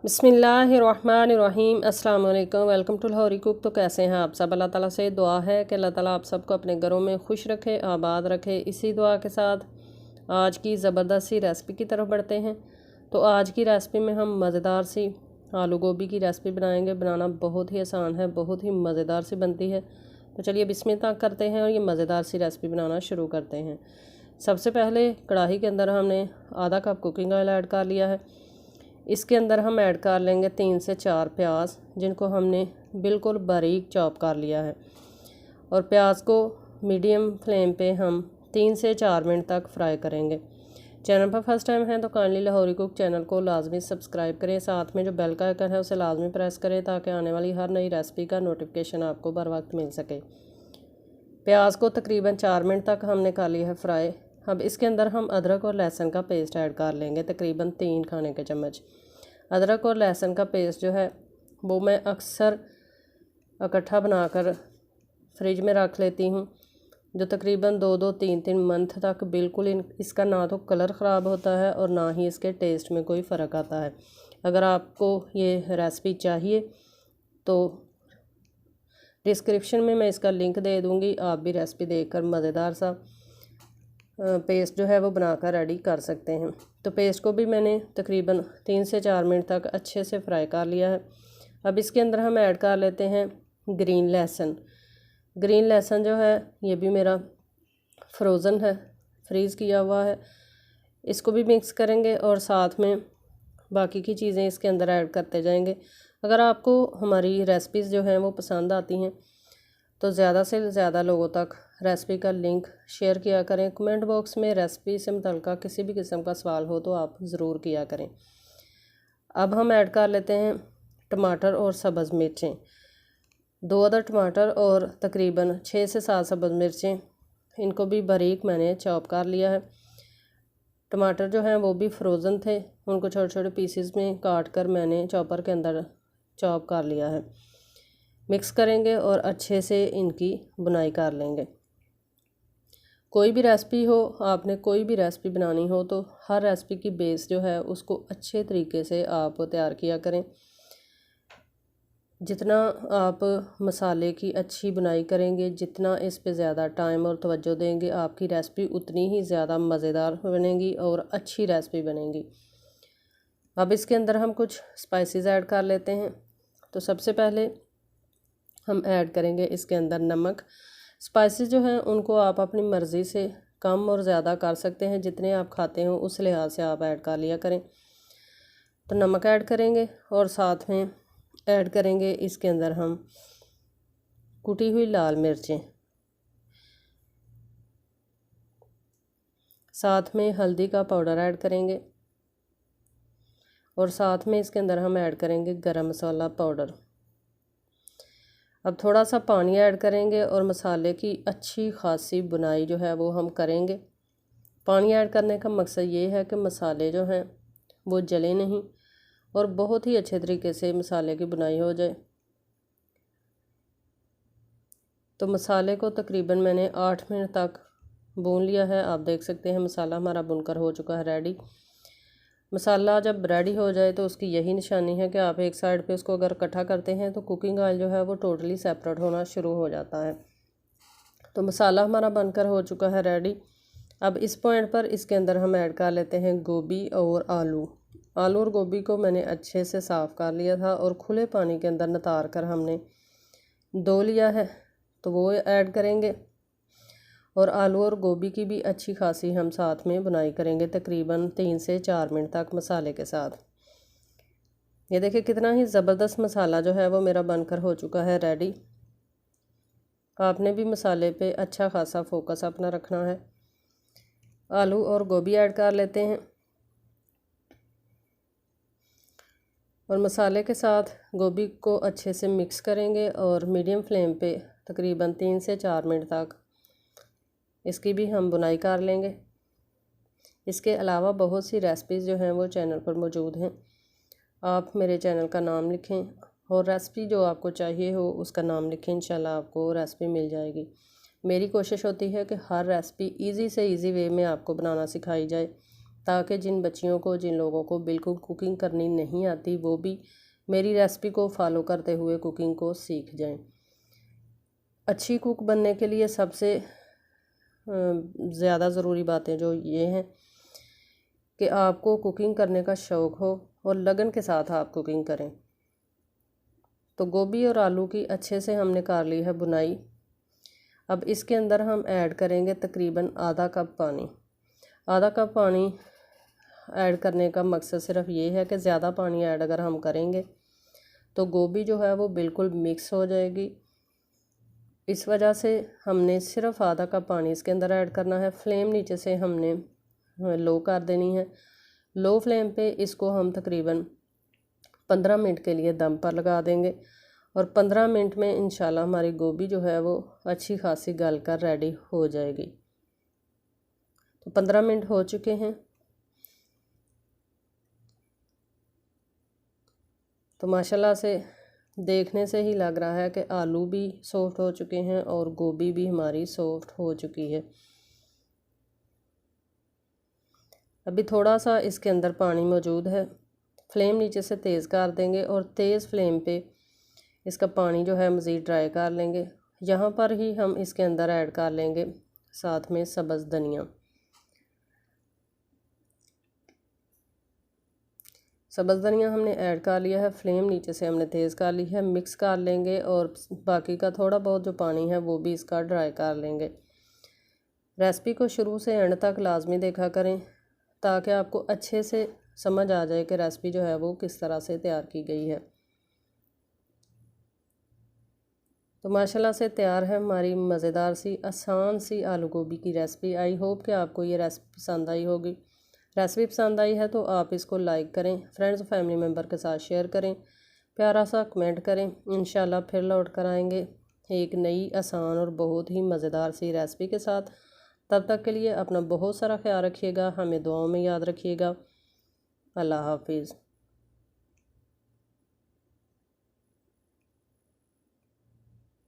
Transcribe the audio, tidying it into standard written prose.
बिस्मिल्लाहिर्रहमानिर्रहीम अस्सलाम वालेकुम। Welcome to Lahori cook. तो कैसे हैं आप सब? अल्लाह ताला से दुआ है कि अल्लाह ताला आप सबको अपने घरों में खुश रखे, आबाद रखे। इसी दुआ के साथ आज की ज़बरदस्त सी रेसिपी की तरफ बढ़ते हैं। तो आज की रेसिपी में हम मज़ेदार सी आलू गोभी की रेसिपी बनाएंगे। बनाना बहुत ही आसान है, बहुत ही मज़ेदार सी बनती है। तो चलिए बिस्मिल्लाह करते हैं और ये मज़ेदार सी रेसिपी बनाना शुरू करते हैं। सबसे पहले कढ़ाई के अंदर हमने आधा कप कुकिंग ऑयल ऐड कर लिया है। इसके अंदर हम ऐड कर लेंगे 3 से 4 प्याज, जिनको हमने बिल्कुल बारीक चॉप कर लिया है। और प्याज को मीडियम फ्लेम पे हम 3 से 4 मिनट तक फ्राई करेंगे। चैनल पर फर्स्ट टाइम है तो काइंडली लाहौरी कुक चैनल को लाजमी सब्सक्राइब करें। साथ में जो बेल का आइकन है उसे लाजमी प्रेस करें ताकि आने वाली हर नई रेसिपी का नोटिफिकेशन आपको बर वक्त मिल सके। प्याज को तकरीबन 4 मिनट तक हमने कर लिया है फ्राई। अब इसके अंदर हम अदरक और लहसुन का पेस्ट ऐड कर लेंगे, तकरीबन 3 खाने के चम्मच। अदरक और लहसुन का पेस्ट जो है वो मैं अक्सर इकट्ठा बनाकर फ्रिज में रख लेती हूँ, जो तकरीबन 2-3 मंथ तक बिल्कुल इसका ना तो कलर ख़राब होता है और ना ही इसके टेस्ट में कोई फ़र्क आता है। अगर आपको ये रेसिपी चाहिए तो डिस्क्रिप्शन में मैं इसका लिंक दे दूँगी, आप भी रेसिपी देखकर मज़ेदार सा पेस्ट जो है वो बनाकर रेडी कर सकते हैं। तो पेस्ट को भी मैंने तकरीबन 3 से 4 मिनट तक अच्छे से फ्राई कर लिया है। अब इसके अंदर हम ऐड कर लेते हैं ग्रीन लहसुन। ग्रीन लहसुन जो है ये भी मेरा फ्रोज़न है, फ्रीज़ किया हुआ है। इसको भी मिक्स करेंगे और साथ में बाकी की चीज़ें इसके अंदर ऐड करते जाएंगे। अगर आपको हमारी रेसिपीज़ जो हैं वो पसंद आती हैं तो ज़्यादा से ज़्यादा लोगों तक रेसिपी का लिंक शेयर किया करें। कमेंट बॉक्स में रेसिपी से मुतल्लिक़ किसी भी किस्म का सवाल हो तो आप ज़रूर किया करें। अब हम ऐड कर लेते हैं टमाटर और सब्ज़ मिर्चें। 2 अदर टमाटर और तकरीबन 6 से 7 सब्ज़ मिर्चें, इनको भी बारीक मैंने चॉप कर लिया है। टमाटर जो हैं वो भी फ्रोज़न थे, उनको छोटे छोटे पीसेस में काट कर मैंने चॉपर के अंदर चॉप कर लिया है। मिक्स करेंगे और अच्छे से इनकी बुनाई कर लेंगे। कोई भी रेसिपी हो, आपने कोई भी रेसिपी बनानी हो तो हर रेसिपी की बेस जो है उसको अच्छे तरीके से आप तैयार किया करें। जितना आप मसाले की अच्छी बुनाई करेंगे, जितना इस पे ज़्यादा टाइम और तवज्जो देंगे, आपकी रेसिपी उतनी ही ज़्यादा मज़ेदार बनेगी और अच्छी रेसिपी बनेगी। अब इसके अंदर हम कुछ स्पाइसेस ऐड कर लेते हैं। तो सबसे पहले हम ऐड करेंगे इसके अंदर नमक। स्पाइसेस जो हैं उनको आप अपनी मर्ज़ी से कम और ज़्यादा कर सकते हैं, जितने आप खाते हो उस लिहाज से आप ऐड कर लिया करें। तो नमक ऐड करेंगे और साथ में ऐड करेंगे इसके अंदर हम कुटी हुई लाल मिर्चें, साथ में हल्दी का पाउडर ऐड करेंगे और साथ में इसके अंदर हम ऐड करेंगे गरम मसाला पाउडर। अब थोड़ा सा पानी ऐड करेंगे और मसाले की अच्छी खासी बुनाई जो है वो हम करेंगे। पानी ऐड करने का मकसद ये है कि मसाले जो हैं वो जले नहीं और बहुत ही अच्छे तरीके से मसाले की बुनाई हो जाए। तो मसाले को तकरीबन मैंने 8 मिनट तक भून लिया है। आप देख सकते हैं मसाला हमारा भुनकर हो चुका है रेडी। मसाला जब रेडी हो जाए तो उसकी यही निशानी है कि आप एक साइड पे उसको अगर इकट्ठा करते हैं तो कुकिंग ऑयल जो है वो टोटली सेपरेट होना शुरू हो जाता है। तो मसाला हमारा बनकर हो चुका है रेडी। अब इस पॉइंट पर इसके अंदर हम ऐड कर लेते हैं गोभी और आलू। आलू और गोभी को मैंने अच्छे से साफ़ कर लिया था और खुले पानी के अंदर नितार कर हमने धो लिया है, तो वो ऐड करेंगे। और आलू और गोभी की भी अच्छी खासी हम साथ में बुनाई करेंगे तकरीबन 3 से 4 मिनट तक मसाले के साथ। ये देखिए कितना ही ज़बरदस्त मसाला जो है वो मेरा बनकर हो चुका है रेडी। आपने भी मसाले पे अच्छा खासा फोकस अपना रखना है। आलू और गोभी ऐड कर लेते हैं और मसाले के साथ गोभी को अच्छे से मिक्स करेंगे और मीडियम फ्लेम पे तकरीबन 3 से 4 मिनट तक इसकी भी हम बुनाई कर लेंगे। इसके अलावा बहुत सी रेसिपीज़ जो हैं वो चैनल पर मौजूद हैं। आप मेरे चैनल का नाम लिखें और रेसिपी जो आपको चाहिए हो उसका नाम लिखें, इंशाल्लाह आपको रेसिपी मिल जाएगी। मेरी कोशिश होती है कि हर रेसिपी इजी से इजी वे में आपको बनाना सिखाई जाए ताकि जिन बच्चियों को, जिन लोगों को बिल्कुल कुकिंग करनी नहीं आती, वो भी मेरी रेसिपी को फॉलो करते हुए कुकिंग को सीख जाएं। अच्छी कुक बनने के लिए सबसे ज़्यादा ज़रूरी बातें जो ये हैं कि आपको कुकिंग करने का शौक़ हो और लगन के साथ आप कुकिंग करें। तो गोभी और आलू की अच्छे से हमने कर ली है बुनाई। अब इसके अंदर हम ऐड करेंगे तकरीबन आधा कप पानी। आधा कप पानी ऐड करने का मकसद सिर्फ ये है कि ज़्यादा पानी ऐड अगर हम करेंगे तो गोभी जो है वो बिल्कुल मिक्स हो जाएगी। इस वजह से हमने सिर्फ आधा कप पानी इसके अंदर ऐड करना है। फ्लेम नीचे से हमने लो कर देनी है। लो फ्लेम पे इसको हम तकरीबन 15 मिनट के लिए दम पर लगा देंगे और 15 मिनट में इंशाल्लाह हमारी गोभी जो है वो अच्छी खासी गल कर रेडी हो जाएगी। तो 15 मिनट हो चुके हैं। तो माशाल्लाह से देखने से ही लग रहा है कि आलू भी सॉफ्ट हो चुके हैं और गोभी भी हमारी सॉफ्ट हो चुकी है। अभी थोड़ा सा इसके अंदर पानी मौजूद है। फ्लेम नीचे से तेज़ कर देंगे और तेज़ फ्लेम पे इसका पानी जो है मज़ीद ड्राई कर लेंगे। यहाँ पर ही हम इसके अंदर ऐड कर लेंगे साथ में सब्ज़ धनिया। सब्ज़ धनिया हमने ऐड कर लिया है। फ्लेम नीचे से हमने तेज़ कर ली है। मिक्स कर लेंगे और बाकी का थोड़ा बहुत जो पानी है वो भी इसका ड्राई कर लेंगे। रेसिपी को शुरू से एंड तक लाजमी देखा करें ताकि आपको अच्छे से समझ आ जाए कि रेसिपी जो है वो किस तरह से तैयार की गई है। तो माशाल्लाह से तैयार है हमारी मज़ेदार सी आसान सी आलू गोभी की रेसिपी। आई होप कि आपको ये रेसिपी पसंद आई होगी। रेसिपी पसंद आई है तो आप इसको लाइक करें, फ्रेंड्स फैमिली मेम्बर के साथ शेयर करें, प्यारा सा कमेंट करें। इंशाल्लाह फिर लौट कर आएंगे एक नई आसान और बहुत ही मज़ेदार सी रेसिपी के साथ। तब तक के लिए अपना बहुत सारा ख्याल रखिएगा, हमें दुआओं में याद रखिएगा। अल्लाह हाफिज़।